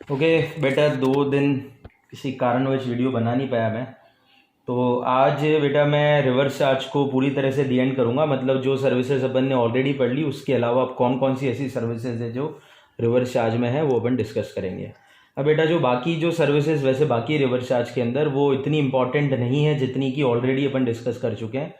Okay बेटा, 2 दिन किसी कारणवश वीडियो बना नहीं पाया मैं। तो आज बेटा मैं रिवर्स चार्ज को पूरी तरह से डी एंड करूँगा। मतलब जो सर्विसेज अपन ने ऑलरेडी पढ़ ली उसके अलावा अब कौन कौन सी ऐसी सर्विसेज है जो रिवर्स चार्ज में है वो अपन डिस्कस करेंगे। अब बेटा जो बाकी जो सर्विसेज वैसे बाकी रिवर्स चार्ज के अंदर वो इतनी इंपॉर्टेंट नहीं है जितनी कि ऑलरेडी अपन डिस्कस कर चुके हैं।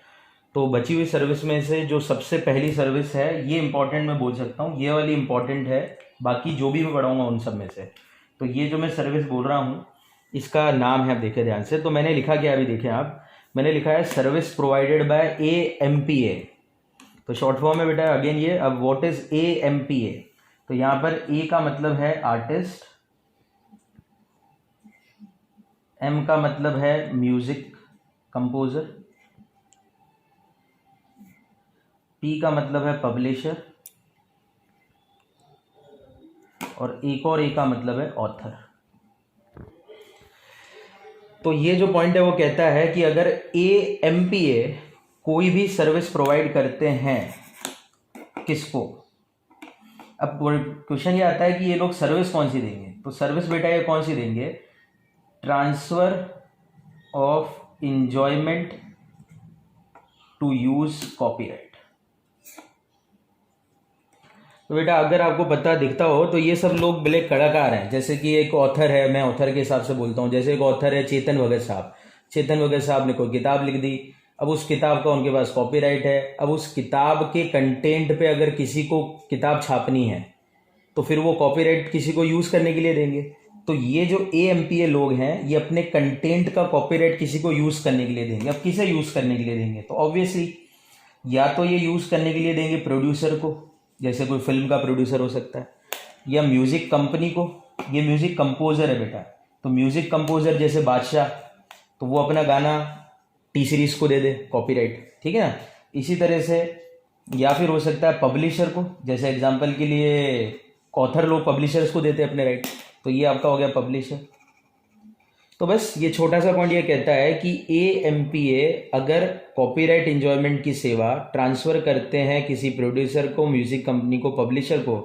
तो बची हुई सर्विस में से जो सबसे पहली सर्विस है ये इंपॉर्टेंट मैं बोल सकता हूँ, ये वाली इंपॉर्टेंट है। बाकी जो भी मैं पढ़ाऊँगा उन सब में से तो ये जो मैं सर्विस बोल रहा हूँ इसका नाम है, आप देखें ध्यान से। तो मैंने लिखा क्या, अभी देखें आप, मैंने लिखा है सर्विस प्रोवाइडेड बाय AMPA। तो शॉर्ट फॉर्म है बेटा अगेन ये। अब व्हाट इज AMPA? तो यहाँ पर A का मतलब है आर्टिस्ट, M का मतलब है म्यूजिक कंपोजर, P का मतलब है पब्लिशर और एक और A का मतलब है ऑथर। तो ये जो पॉइंट है वो कहता है कि अगर AMPA कोई भी सर्विस प्रोवाइड करते हैं किसको, अब क्वेश्चन ये आता है कि ये लोग सर्विस कौन सी देंगे। तो सर्विस बेटा ये कौन सी देंगे? Transfer of enjoyment to use copyright. तो बेटा अगर आपको पता दिखता हो तो ये सब लोग बड़े कलाकार हैं। जैसे कि एक ऑथर है, मैं ऑथर के हिसाब से बोलता हूँ, जैसे एक ऑथर है चेतन भगत साहब। चेतन भगत साहब ने कोई किताब लिख दी, अब उस किताब का उनके पास कॉपीराइट है। अब उस किताब के कंटेंट पे अगर किसी को किताब छापनी है तो फिर वो कॉपीराइट किसी को यूज़ करने के लिए देंगे। तो ये जो AMPA लोग हैं ये अपने कंटेंट का कॉपीराइट किसी को यूज़ करने के लिए देंगे। अब किसे यूज़ करने के लिए देंगे? तो ऑब्वियसली या तो ये यूज़ करने के लिए देंगे प्रोड्यूसर को, जैसे कोई फिल्म का प्रोड्यूसर हो सकता है, या म्यूज़िक कंपनी को। ये म्यूज़िक कंपोज़र है बेटा, तो म्यूज़िक कंपोज़र जैसे बादशाह, तो वो अपना गाना T सीरीज़ को दे दे कॉपीराइट, ठीक है ना। इसी तरह से या फिर हो सकता है पब्लिशर को, जैसे एग्जांपल के लिए ऑथर लोग पब्लिशर्स को देते हैं अपने राइट, तो ये आपका हो गया पब्लिशर। तो बस ये छोटा सा पॉइंट ये कहता है कि AMPA अगर कॉपीराइट एंजॉयमेंट की सेवा ट्रांसफ़र करते हैं किसी प्रोड्यूसर को, म्यूज़िक कंपनी को, पब्लिशर को,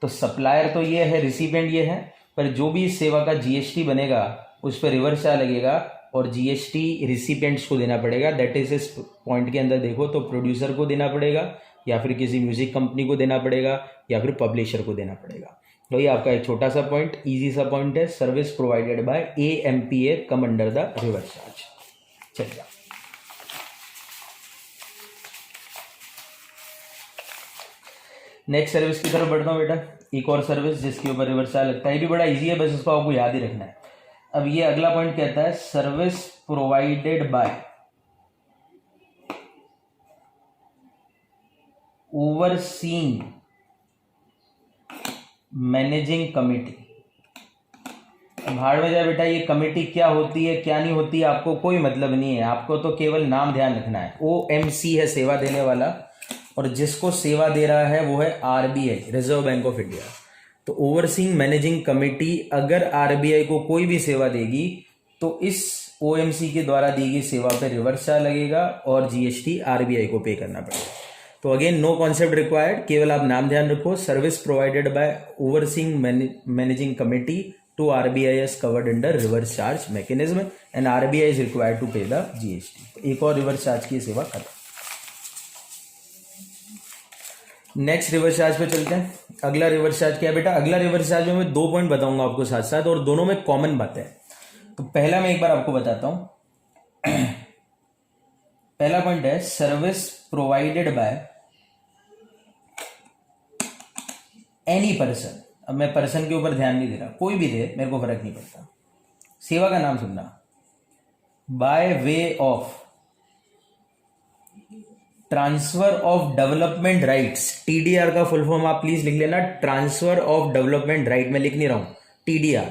तो सप्लायर तो ये है, रिसिपेंट ये है, पर जो भी इस सेवा का GST बनेगा उस पर रिवर्स चार्ज लगेगा और GST रिसिपेंट्स को देना पड़ेगा। दैट इज इस पॉइंट के अंदर देखो तो प्रोड्यूसर को देना पड़ेगा या फिर किसी म्यूज़िक कंपनी को देना पड़ेगा या फिर पब्लिशर को देना पड़ेगा। तो ये आपका एक छोटा सा पॉइंट, इजी सा पॉइंट है। Service provided bye AMPA come under the reverse charge. चलिए नेक्स्ट सर्विस की तरफ बढ़ता हूँ बेटा। एक और सर्विस जिसके ऊपर रिवर्स चार्ज लगता है, ये भी बड़ा इजी है, बस इसको आपको याद ही रखना है। अब ये अगला पॉइंट कहता है service provided by overseeing managing committee. भाड़ में जाए बेटा, ये कमेटी क्या होती है क्या नहीं होती आपको कोई मतलब नहीं है, आपको तो केवल नाम ध्यान रखना है। OMC है सेवा देने वाला, और जिसको सेवा दे रहा है वो है RBI, reserve bank of India. तो ओवरसीइंग मैनेजिंग कमेटी अगर RBI को कोई भी सेवा देगी तो इस OMC के द्वारा दी गई सेवा पर रिवर्स चार्ज लगेगा और GST RBI को पे करना पड़ेगा। तो अगेन नो कॉन्सेप्ट रिक्वायर्ड, केवल आप नाम ध्यान रखो। Service provided by overseeing managing committee to RBI is covered under reverse charge mechanism and RBI is required to pay the GST। तो एक और रिवर्स चार्ज की सेवा खत्म। नेक्स्ट रिवर्स चार्ज पे चलते हैं। अगला रिवर्स चार्ज क्या है बेटा? अगला रिवर्स चार्ज में मैं 2 पॉइंट बताऊंगा आपको साथ साथ, और दोनों में कॉमन बात है। तो पहला मैं एक बार आपको बताता हूं। पहला पॉइंट है service provided by any person. अब मैं पर्सन के ऊपर ध्यान नहीं दे रहा, कोई भी दे मेरे को फर्क नहीं पड़ता, सेवा का नाम सुनना। Bye way of transfer of development rights, TDR का फुल फॉर्म आप प्लीज लिख लेना, ट्रांसफर ऑफ डेवलपमेंट राइट, मैं लिख नहीं रहा हूं TDR,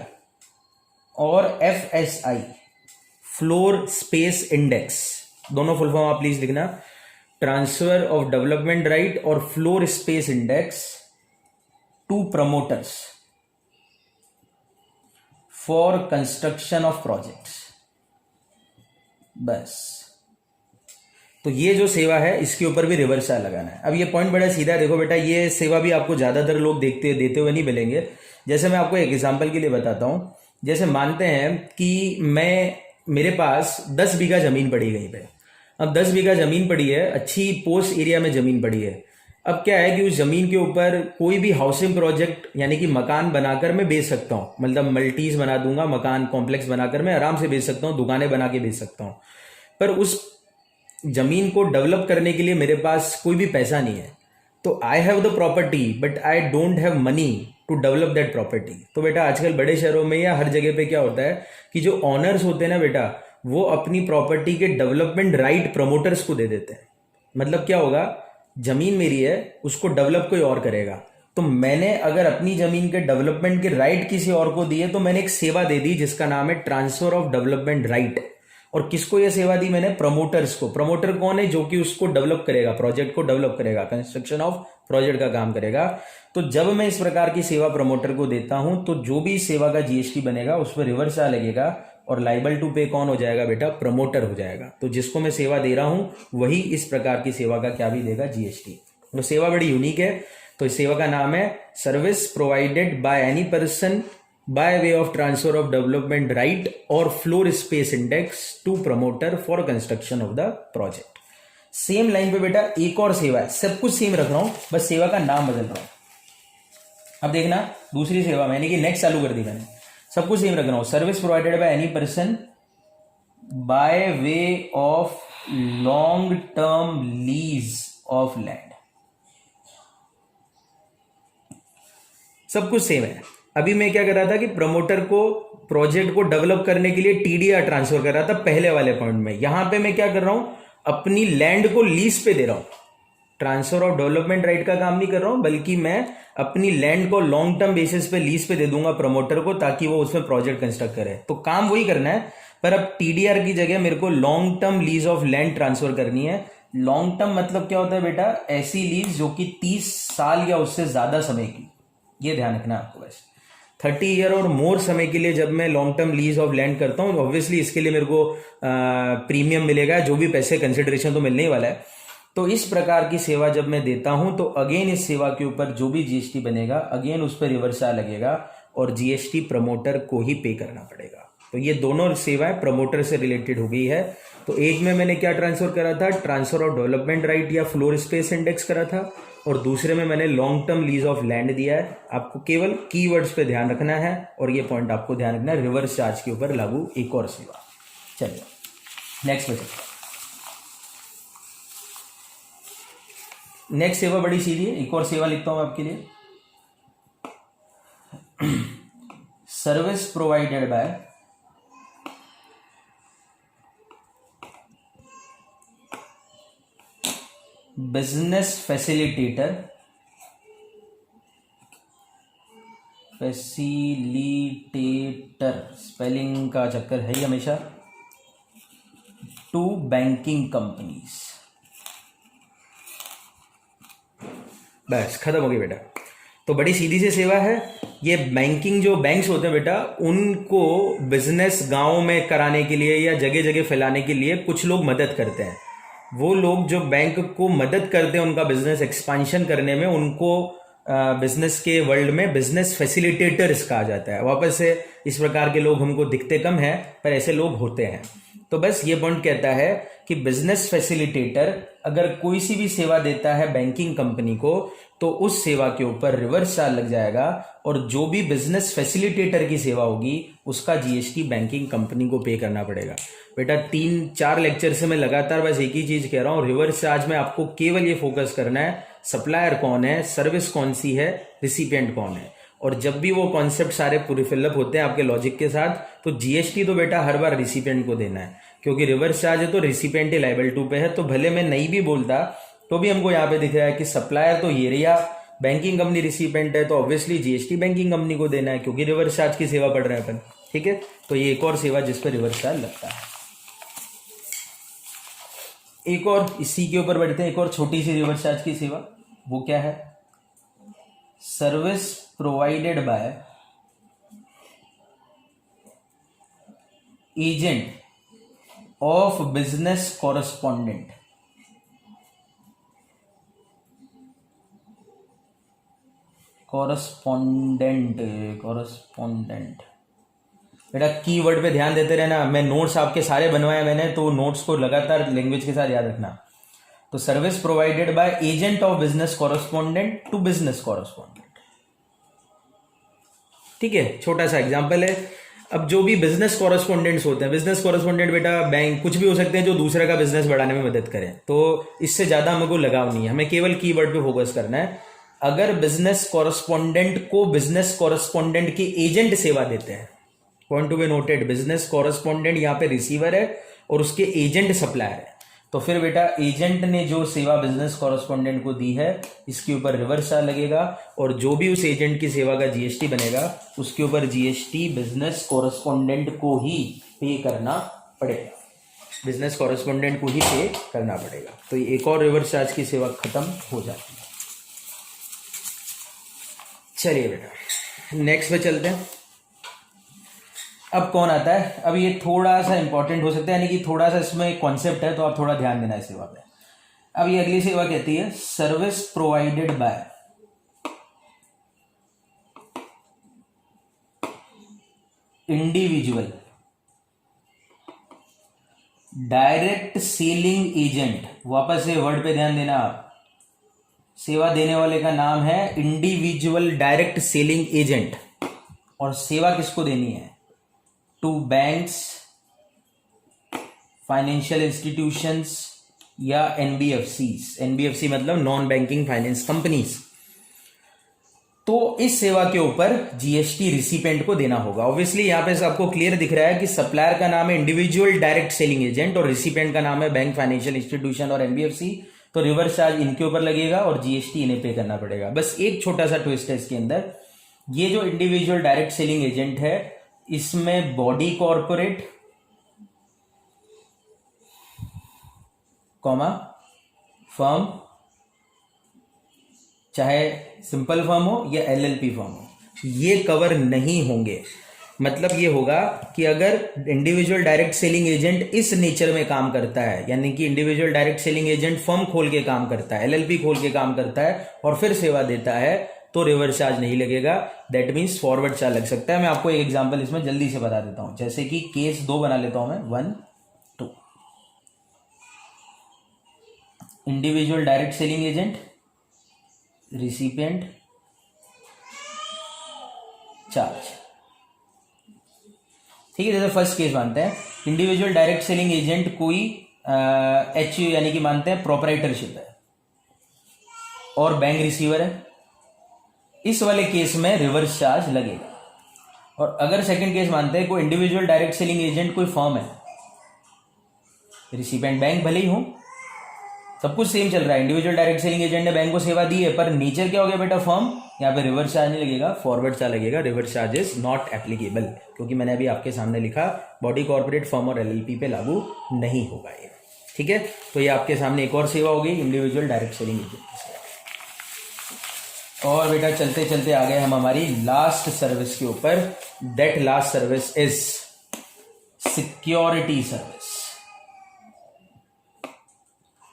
और FSI फ्लोर स्पेस इंडेक्स, दोनों फुल फॉर्म आप प्लीज लिखना, ट्रांसफर ऑफ डेवलपमेंट राइट और floor space index to promoters for construction of projects. बस, तो ये जो सेवा है इसके ऊपर भी रिवर्स चार्ज लगाना है। अब ये पॉइंट बड़ा सीधा है, देखो बेटा, ये सेवा भी आपको ज्यादातर लोग देते हुए नहीं मिलेंगे। जैसे मैं आपको एक एग्जांपल के लिए बताता हूँ। जैसे मानते हैं कि मेरे पास 10 बीघा जमीन पड़ी कहीं पे। अब 10 बीघा जमीन पड़ी है, अच्छी पोस्ट एरिया में जमीन पड़ी है। अब क्या है कि उस जमीन के ऊपर कोई भी हाउसिंग प्रोजेक्ट यानी कि मकान बनाकर मैं बेच सकता हूँ, मतलब मल्टीज बना दूंगा, मकान कॉम्प्लेक्स बनाकर मैं आराम से बेच सकता हूँ, दुकानें बना के बेच सकता हूँ। पर उस जमीन को डेवलप करने के लिए मेरे पास कोई भी पैसा नहीं है। तो I have the property but I don't have money to develop that property. तो बेटा आजकल बड़े शहरों में या हर जगह पे क्या होता है कि जो ऑनर्स होते हैं ना बेटा, वो अपनी प्रॉपर्टी के डेवलपमेंट राइट प्रमोटर्स को दे देते हैं। मतलब क्या होगा, जमीन मेरी है, उसको डेवलप कोई और करेगा। तो मैंने अगर अपनी जमीन के डेवलपमेंट के राइट किसी और को दिए तो मैंने एक सेवा दे दी जिसका नाम है ट्रांसफर ऑफ डेवलपमेंट राइट। और किसको यह सेवा दी मैंने? प्रमोटर्स को। प्रमोटर कौन है? जो कि उसको डेवलप करेगा, प्रोजेक्ट को डेवलप करेगा, कंस्ट्रक्शन ऑफ प्रोजेक्ट का काम करेगा। तो जब मैं इस प्रकार की सेवा प्रमोटर को देता हूं तो जो भी सेवा का जीएसटी बनेगा उस पर रिवर्स आ लगेगा और लाइबल टू पे कौन हो जाएगा बेटा? प्रमोटर हो जाएगा। तो जिसको मैं सेवा दे रहा हूं वही इस प्रकार की सेवा का क्या भी देगा? जीएसटी। तो सेवा बड़ी यूनिक है। तो इस सेवा का नाम है service provided by any person by way of transfer of development right और floor space index to promoter for construction of the project. Same line पे बेटा एक और सेवा है, सब कुछ सेम रख रहा हूं, बस सेवा का नाम बदल रहा हूं। अब देखना, दूसरी सेवा मैंने कि नेक्स्ट चालू कर दी मैंने, सब कुछ सेम रख रहा हूं। Service provided by any person by way of long term lease of land, सब कुछ सेम है। अभी मैं क्या कर रहा था कि प्रमोटर को प्रोजेक्ट को डेवलप करने के लिए टीडीआर ट्रांसफर कर रहा था पहले वाले पॉइंट में। यहां पे मैं क्या कर रहा हूं? अपनी लैंड को लीज पे दे रहा हूं। ट्रांसफर ऑफ डेवलपमेंट राइट का काम नहीं कर रहा हूं, बल्कि मैं अपनी लैंड को लॉन्ग टर्म बेसिस पे लीज पे दे दूंगा प्रमोटर को, ताकि वो उसमें प्रोजेक्ट कंस्ट्रक्ट करे। तो काम वही करना है, पर अब टीडीआर की जगह मेरे को long term lease of land transfer करनी है। लॉन्ग टर्म मतलब क्या होता है बेटा? ऐसी लीज जो कि 30 साल या उससे ज्यादा समय की, ये ध्यान रखना आपको। बस 30 ईयर और मोर समय के लिए जब मैं long term lease of land करता हूं, ऑब्वियसली इसके लिए मेरे को प्रीमियम मिलेगा, जो भी पैसे कंसिडरेशन तो मिलने ही वाला है। तो इस प्रकार की सेवा जब मैं देता हूं तो अगेन इस सेवा के ऊपर जो भी जीएसटी बनेगा अगेन उस पर रिवर्स आ लगेगा और जीएसटी प्रमोटर को ही पे करना पड़ेगा। तो ये दोनों सेवाएं प्रमोटर से रिलेटेड हो गई है। तो एक में मैंने क्या ट्रांसफर करा था? ट्रांसफर ऑफ डेवलपमेंट राइट या फ्लोर स्पेस इंडेक्स करा था, और दूसरे में मैंने long term lease of land दिया है। आपको केवल कीवर्ड्स पे ध्यान रखना है और ये पॉइंट आपको ध्यान रखना है, रिवर्स चार्ज के ऊपर लागू एक और सेवा। चलिए नेक्स्ट पे चलिए। नेक्स्ट सेवा बड़ी सीधी है, एक और सेवा लिखता हूं आपके लिए। Service provided by business facilitator, spelling का चक्कर है ही हमेशा, टू बैंकिंग कंपनीज। बस खत्म हो गई बेटा। तो बड़ी सीधी सी सेवा है ये। बैंकिंग जो बैंक्स होते हैं बेटा, उनको बिजनेस गांव में कराने के लिए या जगह जगह फैलाने के लिए कुछ लोग मदद करते हैं। वो लोग जो बैंक को मदद करते हैं उनका बिजनेस एक्सपांशन करने में, उनको बिजनेस के वर्ल्ड में बिजनेस फैसिलिटेटर्स कहा जाता है। वापस से इस प्रकार के लोग हमको दिखते कम है, पर ऐसे लोग होते हैं। तो बस ये पॉइंट कहता है कि बिजनेस फैसिलिटेटर अगर कोई सी भी सेवा देता है बैंकिंग कंपनी को, तो उस सेवा के ऊपर रिवर्स चार्ज लग जाएगा और जो भी बिजनेस फैसिलिटेटर की सेवा होगी उसका जीएसटी बैंकिंग कंपनी को पे करना पड़ेगा। बेटा 3-4 लेक्चर से मैं लगातार बस एक ही चीज कह रहा हूं, रिवर्स चार्ज में आपको केवल ये फोकस करना है सप्लायर कौन है, सर्विस कौन सी है, रिसिपिएंट कौन है। और जब भी वो कॉन्सेप्ट सारे पूरे फिलअप होते हैं आपके लॉजिक के साथ, तो जीएसटी तो बेटा हर बार रिसिपिएंट को देना है, क्योंकि रिवर्स चार्ज है तो रिसिपिएंट ही लायबल टू पे है। तो भले मैं नहीं भी बोलता तो भी हमको यहाँ पे दिख रहा है कि सप्लायर तो ये रहा, बैंकिंग कंपनी रिसिपिएंट है, तो ऑब्वियसली जीएसटी बैंकिंग कंपनी को देना है, क्योंकि रिवर्स चार्ज की सेवा पढ़ रहे हैं अपन। ठीक है, तो ये एक और सेवा जिस पर रिवर्स चार्ज लगता है। एक और इसी के ऊपर बढ़ते हैं, एक और छोटी सी रिवर्स चार्ज की सेवा, वो क्या है? Service provided by agent of business correspondent. Correspondent, बेटा कीवर्ड पे ध्यान देते रहना। मैं नोट्स आपके सारे बनवाए मैंने, तो नोट्स को लगातार लैंग्वेज के साथ याद रखना। तो service provided by agent of business correspondent to business correspondent, ठीक है, छोटा सा एग्जांपल है। अब जो भी बिजनेस कॉरस्पॉन्डेंट्स होते हैं, बिजनेस कॉरस्पॉन्डेंट बेटा बैंक कुछ भी हो सकते हैं जो दूसरे का बिजनेस बढ़ाने में मदद करें, तो इससे ज्यादा हमको लगाव नहीं है, हमें केवल कीवर्ड पे फोकस करना है। अगर बिजनेस कॉरस्पॉन्डेंट को बिजनेस कॉरस्पॉन्डेंट के एजेंट सेवा देते हैं, point to be noted, business correspondent यहाँ पे रिसीवर है और उसके एजेंट सप्लायर है, तो फिर बेटा एजेंट ने जो सेवा बिजनेस कॉरस्पॉन्डेंट को दी है इसके ऊपर रिवर्स चार्ज लगेगा, और जो भी उस एजेंट की सेवा का जीएसटी बनेगा उसके ऊपर जीएसटी बिजनेस कॉरस्पॉन्डेंट को ही पे करना पड़ेगा, बिजनेस कॉरस्पॉन्डेंट को ही पे करना पड़ेगा। तो एक और रिवर्स चार्ज की सेवा खत्म हो जाती है। चलिए बेटा नेक्स्ट पे चलते हैं। अब कौन आता है, अब ये थोड़ा सा इंपॉर्टेंट हो सकता है, यानी कि थोड़ा सा इसमें कॉन्सेप्ट है, तो आप थोड़ा ध्यान देना इस सेवा पे। अब ये अगली सेवा कहती है service provided by individual direct selling agent. वापस से वर्ड पे ध्यान देना आप, सेवा देने वाले का नाम है इंडिविजुअल डायरेक्ट सेलिंग एजेंट, और सेवा किसको देनी है, टू बैंक्स, फाइनेंशियल इंस्टीट्यूशंस या एनबीएफसीज। एनबीएफसी मतलब नॉन बैंकिंग फाइनेंस कंपनीज। तो इस सेवा के ऊपर जीएसटी रिसिपेंट को देना होगा। ऑब्वियसली यहां पे आपको क्लियर दिख रहा है कि सप्लायर का नाम है इंडिविजुअल डायरेक्ट सेलिंग एजेंट और रिसिपेंट का नाम है बैंक, फाइनेंशियल इंस्टीट्यूशन और एनबीएफसी। तो रिवर्स चार्ज इनके ऊपर लगेगा और जीएसटी इन्हें पे करना पड़ेगा। बस एक छोटा सा ट्विस्ट है इसके अंदर, ये जो इंडिविजुअल डायरेक्ट सेलिंग एजेंट है इसमें बॉडी कॉर्पोरेट कॉमा फर्म, चाहे सिंपल फर्म हो या एलएलपी फर्म हो, ये कवर नहीं होंगे। मतलब ये होगा कि अगर इंडिविजुअल डायरेक्ट सेलिंग एजेंट इस नेचर में काम करता है, यानी कि individual direct selling agent firm खोल के काम करता है, एलएलपी खोल के काम करता है और फिर सेवा देता है, तो रिवर्स चार्ज नहीं लगेगा। दैट मीन्स फॉरवर्ड चार्ज लग सकता है। मैं आपको एक एग्जांपल इसमें जल्दी से बता देता हूं, जैसे कि केस 2 बना लेता हूं मैं, 1, 2। Individual direct selling agent, recipient, charge, ठीक है। जैसे फर्स्ट केस मानते हैं इंडिविजुअल डायरेक्ट सेलिंग एजेंट कोई एच यानी कि मानते हैं प्रोपराइटरशिप है और बैंक रिसीवर है, इस वाले केस में रिवर्स चार्ज लगेगा। और अगर सेकंड केस मानते हैं कोई इंडिविजुअल डायरेक्ट सेलिंग एजेंट कोई फर्म है, रिसिपेंट बैंक भले ही हो, सब कुछ सेम चल रहा है, इंडिविजुअल डायरेक्ट सेलिंग एजेंट ने बैंक को सेवा दी है, पर नेचर क्या हो गया बेटा फर्म, यहाँ पे रिवर्स चार्ज नहीं लगेगा, फॉरवर्ड चार्ज लगेगा। Reverse charge is not applicable, क्योंकि मैंने अभी आपके सामने लिखा बॉडी कॉर्पोरेट फर्म और एलएलपी पे लागू नहीं होगा ये, ठीक है। तो ये आपके सामने एक और सेवा होगी इंडिविजुअल डायरेक्ट सेलिंग एजेंट की सेवा। और बेटा चलते चलते आ गए हम हमारी लास्ट सर्विस के ऊपर। That last service is security service.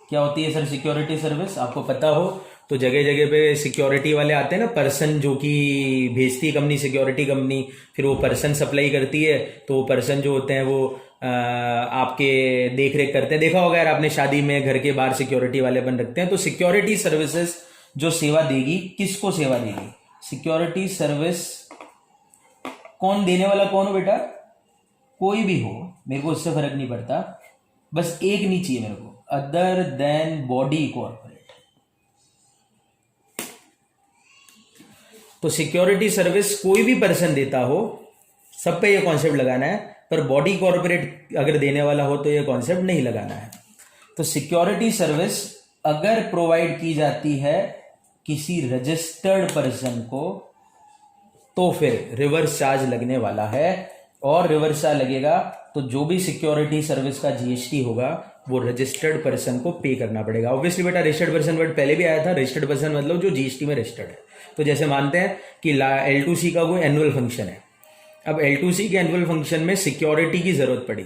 क्या होती है सर सिक्योरिटी सर्विस? आपको पता हो तो जगह जगह पे सिक्योरिटी वाले आते हैं ना, पर्सन जो कि भेजती है कंपनी, सिक्योरिटी कंपनी, फिर वो पर्सन सप्लाई करती है, तो वो पर्सन जो होते हैं वो आपके देख रेख करते हैं। देखा होगा यार आपने, शादी में घर के बाहर सिक्योरिटी वाले बन रखते हैं। तो सिक्योरिटी सर्विसेज जो सेवा देगी, किसको सेवा देगी? सिक्योरिटी सर्विस कौन देने वाला, कौन हो बेटा? कोई भी हो, मेरे को उससे फर्क नहीं पड़ता, बस एक नहीं चाहिए मेरे को, अदर देन बॉडी कॉर्पोरेट। तो सिक्योरिटी सर्विस कोई भी पर्सन देता हो, सब पे ये कॉन्सेप्ट लगाना है, पर बॉडी कॉर्पोरेट अगर देने वाला हो तो ये कॉन्सेप्ट नहीं लगाना है। तो सिक्योरिटी सर्विस अगर प्रोवाइड की जाती है किसी रजिस्टर्ड पर्सन को, तो फिर रिवर्स चार्ज लगने वाला है। और रिवर्स चार्ज लगेगा तो जो भी सिक्योरिटी सर्विस का जीएसटी होगा वो रजिस्टर्ड पर्सन को पे करना पड़ेगा। ऑब्वियसली बेटा रजिस्टर्ड पर्सन वर्ड पहले भी आया था, रजिस्टर्ड पर्सन मतलब जो जीएसटी में रजिस्टर्ड है। तो जैसे मानते हैं कि L2C का कोई एनुअल फंक्शन है, अब L2C के एनुअल फंक्शन में सिक्योरिटी की जरूरत पड़ी,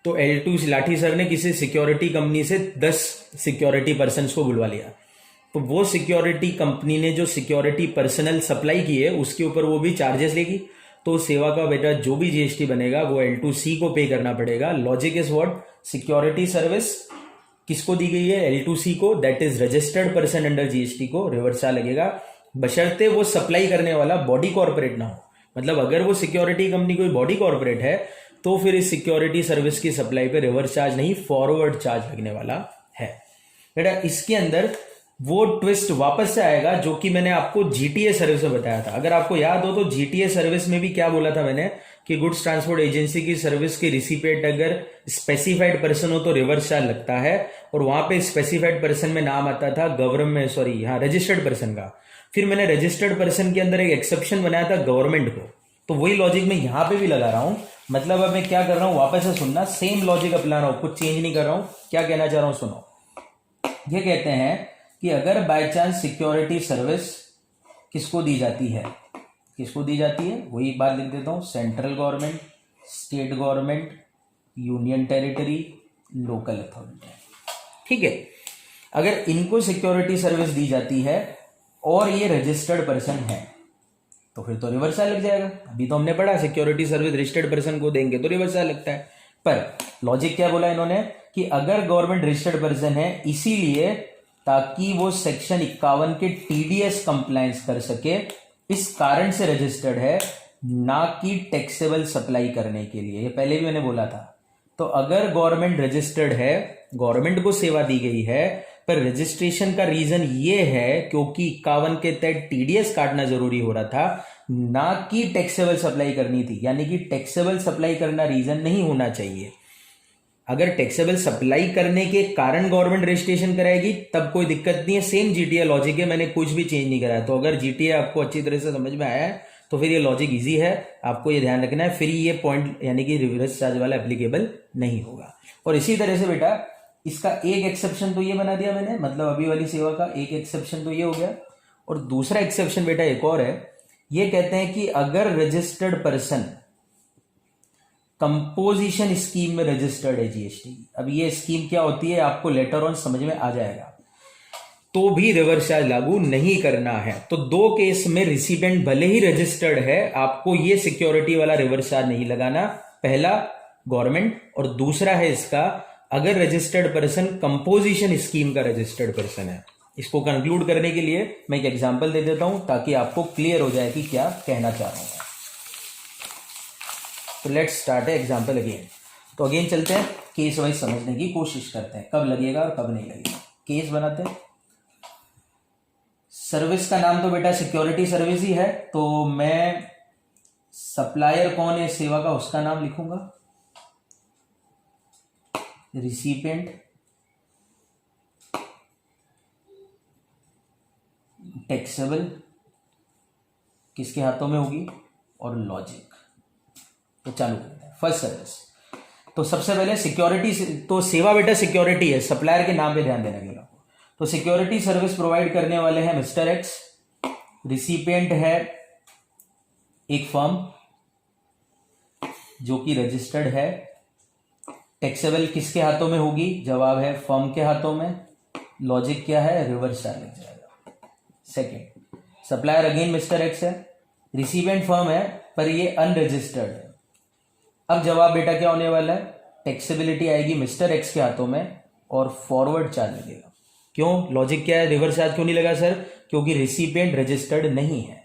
तो L2C लाठी सर ने किसी सिक्योरिटी कंपनी से 10 सिक्योरिटी पर्सन को बुलवा लिया, तो वो सिक्योरिटी कंपनी ने जो सिक्योरिटी पर्सनल सप्लाई की है उसके ऊपर वो भी चार्जेस लेगी। तो सेवा का बेटा जो भी जीएसटी बनेगा वो L2C को पे करना पड़ेगा। Logic is what, security service किसको दी गई है, L2C को, that is registered person under GST को रिवर्स चार्ज लगेगा, बशर्ते वो सप्लाई करने वाला बॉडी कॉर्पोरेट ना हो। मतलब अगर वो सिक्योरिटी कंपनी कोई बॉडी कॉर्पोरेट है तो फिर इस सिक्योरिटी सर्विस की सप्लाई पे रिवर्स चार्ज नहीं, फॉरवर्ड चार्ज लगने वाला है। बेटा इसके अंदर वो ट्विस्ट वापस से आएगा जो कि मैंने आपको जीटीए सर्विस में बताया था। अगर आपको याद हो तो जीटीए सर्विस में भी क्या बोला था मैंने कि गुड्स ट्रांसपोर्ट एजेंसी की सर्विस के रिसिपिएंट अगर स्पेसिफाइड पर्सन हो तो रिवर्स चार्ज लगता है, और वहां पे स्पेसिफाइड पर्सन में नाम आता था गवर्नमेंट, सॉरी हाँ रजिस्टर्ड पर्सन का। फिर मैंने रजिस्टर्ड पर्सन के अंदर एक एक्सेप्शन बनाया था गवर्नमेंट को। तो वही लॉजिक मैं यहां पे भी लगा रहा हूं। मतलब अब मैं क्या कर रहा हूं, वापस से सुनना, सेम लॉजिक अपना रहा हूं, कुछ चेंज नहीं कर रहा हूं। क्या कहना चाह रहा हूं सुनो। ये कहते हैं कि अगर बाय चांस सिक्योरिटी सर्विस किसको दी जाती है, किसको दी जाती है, वही बात लिख देता हूं, central government, state government, union territory, local authority, ठीक है। अगर इनको सिक्योरिटी सर्विस दी जाती है और ये रजिस्टर्ड पर्सन है तो फिर तो रिवर्स चार्ज लग जाएगा। अभी तो हमने पढ़ा सिक्योरिटी सर्विस रजिस्टर्ड पर्सन को देंगे तो रिवर्स चार्ज लगता है। पर लॉजिक क्या बोला इन्होंने कि अगर गवर्नमेंट रजिस्टर्ड पर्सन है इसीलिए ताकि वो सेक्शन 51 के टीडीएस कंप्लायंस कर सके, इस कारण से रजिस्टर्ड है, ना कि टैक्सेबल सप्लाई करने के लिए। ये पहले भी मैंने बोला था। तो अगर गवर्नमेंट रजिस्टर्ड है, गवर्नमेंट को सेवा दी गई है, पर रजिस्ट्रेशन का रीजन ये है क्योंकि 51 के तहत टीडीएस काटना जरूरी हो रहा था, ना कि टैक्सेबल सप्लाई करनी थी। यानी कि टैक्सेबल सप्लाई करना रीजन नहीं होना चाहिए। अगर टैक्सेबल सप्लाई करने के कारण गवर्नमेंट रजिस्ट्रेशन कराएगी तब कोई दिक्कत नहीं है। सेम जीटीए लॉजिक है, मैंने कुछ भी चेंज नहीं करा है। तो अगर जीटीए आपको अच्छी तरह से समझ में आया है तो फिर ये लॉजिक इजी है, आपको ये ध्यान रखना है। फिर ये पॉइंट यानी कि रिवर्स चार्ज वाला एप्लीकेबल नहीं होगा। और इसी तरह से बेटा इसका एक एक्सेप्शन तो ये बना दिया मैंने, मतलब अभी वाली सेवा का एक एक्सेप्शन तो ये हो गया। और दूसरा एक्सेप्शन बेटा एक और है, ये कहते हैं कि अगर रजिस्टर्ड पर्सन कंपोजिशन स्कीम में रजिस्टर्ड है जीएसटी, अब ये स्कीम क्या होती है आपको लेटर ऑन समझ में आ जाएगा, तो भी रिवर्स चार्ज लागू नहीं करना है। तो दो केस में रिसिपेंट भले ही रजिस्टर्ड है, आपको ये सिक्योरिटी वाला रिवर्स चार्ज नहीं लगाना। पहला गवर्नमेंट, और दूसरा है इसका अगर रजिस्टर्ड पर्सन कंपोजिशन स्कीम का रजिस्टर्ड पर्सन है। इसको कंक्लूड करने के लिए मैं एक एग्जांपल दे देता हूं ताकि आपको क्लियर हो जाए कि क्या कहना चाह रहा हूं। तो लेट्स स्टार्ट है एग्जांपल अगेन। तो अगेन चलते हैं, केस वाइज समझने की कोशिश करते हैं, कब लगेगा और कब नहीं लगेगा। केस बनाते हैं। सर्विस का नाम तो बेटा सिक्योरिटी सर्विस ही है, तो मैं सप्लायर कौन है सेवा का उसका नाम लिखूंगा, रिसिपिएंट, टैक्सेबल किसके हाथों में होगी, और लॉजिक। तो चालू करते हैं। फर्स्ट सर्विस, तो सबसे पहले सिक्योरिटी, तो सेवा बेटा सिक्योरिटी है, सप्लायर के नाम पे ध्यान देना पड़ेगा। तो सिक्योरिटी सर्विस प्रोवाइड करने वाले हैं मिस्टर एक्स, रिसिपिएंट है एक फर्म जो कि रजिस्टर्ड है, टैक्सेबल किसके हाथों में होगी, जवाब है फर्म के हाथों में, लॉजिक क्या है, रिवर्स चार्ज लग जाएगा। Second, supplier again mister x है, रिसिपिएंट फर्म है पर ये अनरजिस्टर्ड है। अब जवाब बेटा क्या होने वाला है, टैक्सेबिलिटी आएगी मिस्टर एक्स के हाथों में और फॉरवर्ड चार्ज लगेगा। क्यों, लॉजिक क्या है, रिवर्स चार्ज क्यों नहीं लगा सर, क्योंकि रिसिपिएंट रजिस्टर्ड नहीं है।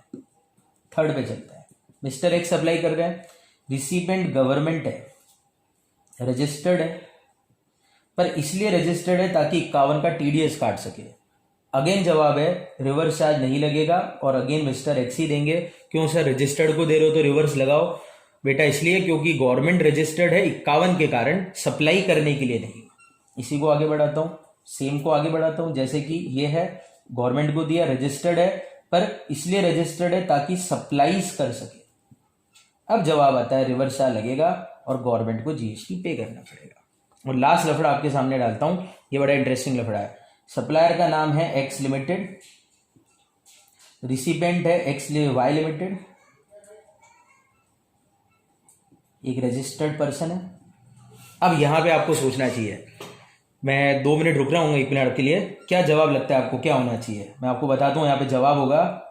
थर्ड पे चलता है, मिस्टर एक्स सप्लाई कर रहे हैं, रिसिपिएंट गवर्नमेंट है, रजिस्टर्ड है, पर इसलिए रजिस्टर्ड है ताकि 51 का टीडीएस काट सके। अगेन जवाब है रिवर्स चार्ज नहीं लगेगा और अगेन मिस्टर एक्स ही देंगे। क्यों सर, रजिस्टर्ड को दे रहे हो तो रिवर्स लगाओ। बेटा इसलिए क्योंकि गवर्नमेंट रजिस्टर्ड है 51 के कारण, सप्लाई करने के लिए नहीं। इसी को आगे बढ़ाता हूं, सेम को आगे बढ़ाता हूं, जैसे कि ये है गवर्नमेंट को दिया, रजिस्टर्ड है पर इसलिए रजिस्टर्ड है ताकि सप्लाईज कर सके। अब जवाब आता है रिवर्स चार्ज लगेगा और गवर्नमेंट को जीएसटी पे करना पड़ेगा। और लास्ट लफड़ा आपके सामने डालता हूं, ये बड़ा इंटरेस्टिंग लफड़ा है। सप्लायर का नाम है एक्स लिमिटेड, रिसिपेंट है एक्स वाई लिमिटेड, एक रजिस्टर्ड पर्सन है। अब यहां पे आपको सोचना चाहिए, मैं 2 मिनट रुक रहा हूँ, 1 मिनट के लिए। क्या जवाब लगता है आपको, क्या होना चाहिए? मैं आपको बताता हूँ, यहाँ पे जवाब होगा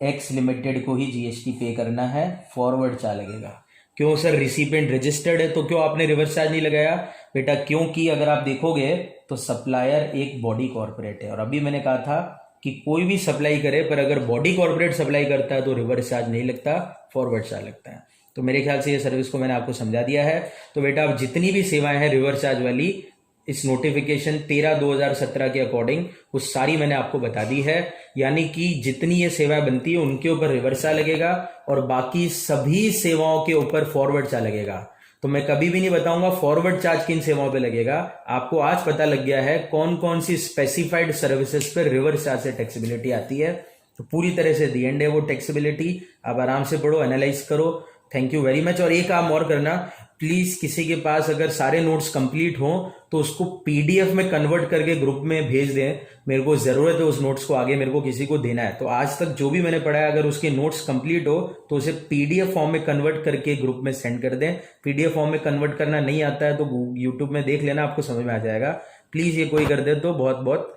एक्स लिमिटेड को ही जीएसटी पे करना है, फॉरवर्ड चार्ज लगेगा। क्यों सर, रिसिपेंट रजिस्टर्ड है तो क्यों आपने रिवर्स चार्ज नहीं लगाया? बेटा क्योंकि अगर आप देखोगे तो सप्लायर एक बॉडी कॉर्पोरेट है, और अभी मैंने कहा था कि कोई भी सप्लाई करे, पर अगर बॉडी कॉर्पोरेट सप्लाई करता है तो रिवर्स चार्ज नहीं लगता, फॉरवर्ड चार्ज लगता है। तो मेरे ख्याल से ये सर्विस को मैंने आपको समझा दिया है। तो बेटा आप जितनी भी सेवाएं हैं रिवर्स चार्ज वाली, इस नोटिफिकेशन 13/2017 के अकॉर्डिंग वो सारी मैंने आपको बता दी है। यानी कि जितनी ये सेवाएं बनती है उनके ऊपर रिवर्स चार्ज लगेगा और बाकी सभी सेवाओं के ऊपर फॉरवर्ड चार्ज लगेगा। तो मैं कभी भी नहीं बताऊंगा फॉरवर्ड चार्ज किन सेवाओं पे लगेगा। आपको आज पता लग गया है कौन कौन सी स्पेसिफाइड सर्विसेज पर रिवर्स चार्ज से टैक्सेबिलिटी आती है। तो पूरी तरह से दी एंड है वो टैक्सेबिलिटी। आप आराम से पढ़ो, एनालाइज करो। Thank you very much. और एक काम और करना प्लीज, किसी के पास अगर सारे नोट्स कंप्लीट हो तो उसको पीडीएफ में कन्वर्ट करके ग्रुप में भेज दें। मेरे को जरूरत है उस नोट्स को आगे मेरे को किसी को देना है। तो आज तक जो भी मैंने पढ़ा है अगर उसके नोट्स कंप्लीट हो तो उसे पीडीएफ फॉर्म में कन्वर्ट करके ग्रुप में सेंड कर दें। पीडीएफ फॉर्म में कन्वर्ट करना नहीं आता है तो यूट्यूब में देख लेना, आपको समझ में आ जाएगा। प्लीज ये कोई कर दे तो बहुत बहुत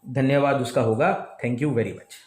धन्यवाद उसका होगा। Thank you very much.